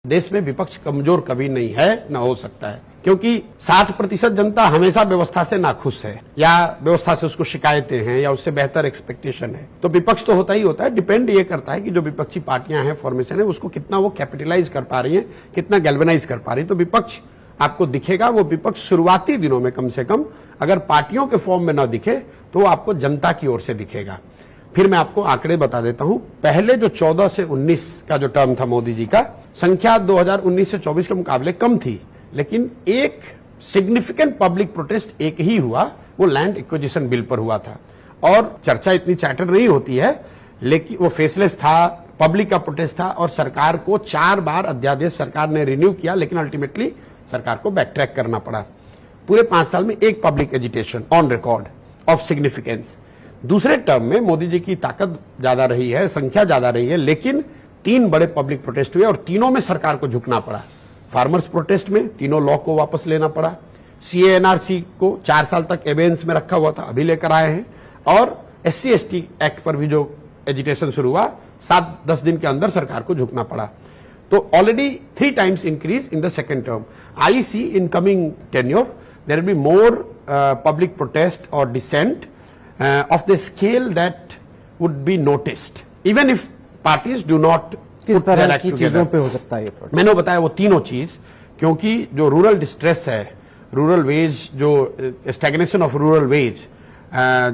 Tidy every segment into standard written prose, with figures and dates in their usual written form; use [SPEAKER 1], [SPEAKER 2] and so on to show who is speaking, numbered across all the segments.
[SPEAKER 1] देश में विपक्ष कमजोर कभी नहीं है, न हो सकता है, क्योंकि 60% जनता हमेशा व्यवस्था से नाखुश है या व्यवस्था से उसको शिकायतें हैं या उससे बेहतर एक्सपेक्टेशन है। तो विपक्ष तो होता ही होता है। डिपेंड ये करता है कि जो विपक्षी पार्टियां हैं, फॉर्मेशन है, उसको कितना वो कैपिटलाइज कर पा रही है, कितना गैल्वेनाइज कर पा रही है। तो विपक्ष आपको दिखेगा, वो विपक्ष शुरुआती दिनों में कम से कम अगर पार्टियों के फॉर्म में न दिखे तो वो आपको जनता की ओर से दिखेगा। फिर मैं आपको आंकड़े बता देता हूं। पहले जो 14 से 19 का जो टर्म था मोदी जी का, संख्या 2019 से 24 के मुकाबले कम थी, लेकिन एक सिग्निफिकेंट पब्लिक प्रोटेस्ट एक ही हुआ, वो लैंड एक्विजिशन बिल पर हुआ था। और चर्चा इतनी चैटर नहीं होती है, लेकिन वो फेसलेस था, पब्लिक का प्रोटेस्ट था और सरकार को 4 बार अध्यादेश सरकार ने रिन्यू किया, लेकिन अल्टीमेटली सरकार को बैक ट्रैक करना पड़ा। पूरे 5 साल में एक public agitation on record of significance. दूसरे टर्म में मोदी जी की ताकत ज्यादा रही है, संख्या ज्यादा रही है, लेकिन 3 बड़े पब्लिक प्रोटेस्ट हुए और तीनों में सरकार को झुकना पड़ा। फार्मर्स प्रोटेस्ट में तीनों लॉ को वापस लेना पड़ा, CA/NRC को 4 साल तक एबेंस में रखा हुआ था, अभी लेकर आए हैं, और SC/ST एक्ट पर भी जो एजिटेशन शुरू हुआ, 7-10 दिन के अंदर सरकार को झुकना पड़ा। तो already 3 times increase in the second term. I see in coming tenure there will be more public protest और dissent of the scale that would be noticed, even if parties do not.
[SPEAKER 2] किस तरह की चीजों पे हो सकता है ये?
[SPEAKER 1] मैंने बताया वो तीनों चीज, क्योंकि जो रूरल डिस्ट्रेस है, रूरल वेज, जो स्टैग्नेशन ऑफ रूरल वेज,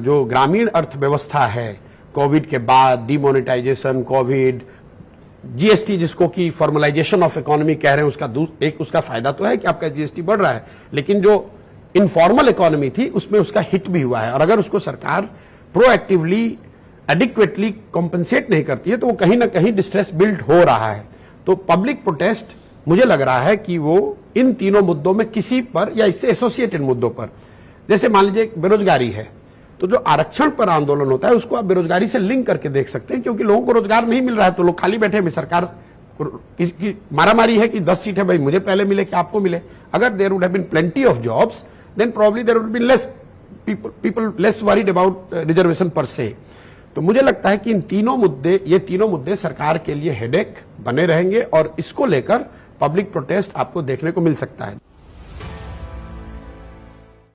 [SPEAKER 1] जो ग्रामीण अर्थव्यवस्था है, कोविड के बाद डिमोनेटाइजेशन, कोविड, GST जिसको कि फॉर्मलाइजेशन ऑफ इकोनॉमी कह रहे हैं, उसका एक उसका फायदा तो है कि आपका GST बढ़ रहा है, लेकिन जो इनफॉर्मल इकोनॉमी थी उसमें उसका हिट भी हुआ है। और अगर उसको सरकार प्रोएक्टिवली, एडिक्वेटली कॉम्पेंसेट नहीं करती है तो वो कहीं ना कहीं डिस्ट्रेस बिल्ड हो रहा है। तो पब्लिक प्रोटेस्ट मुझे लग रहा है कि वो इन तीनों मुद्दों में किसी पर या इससे एसोसिएटेड मुद्दों पर, जैसे मान लीजिए बेरोजगारी है, तो जो आरक्षण पर आंदोलन होता है उसको आप बेरोजगारी से लिंक करके देख सकते हैं, क्योंकि लोगों को रोजगार नहीं मिल रहा है तो लोग खाली बैठे हैं। सरकार की मारामारी है कि 10 सीट है भाई, मुझे पहले मिले कि आपको मिले। अगर there would have been plenty of jobs, then probably there would be less people less worried about reservation per se. तो मुझे लगता है कि ये तीनों मुद्दे सरकार के लिए हेडेक बने रहेंगे और इसको लेकर पब्लिक प्रोटेस्ट आपको देखने को मिल सकता है।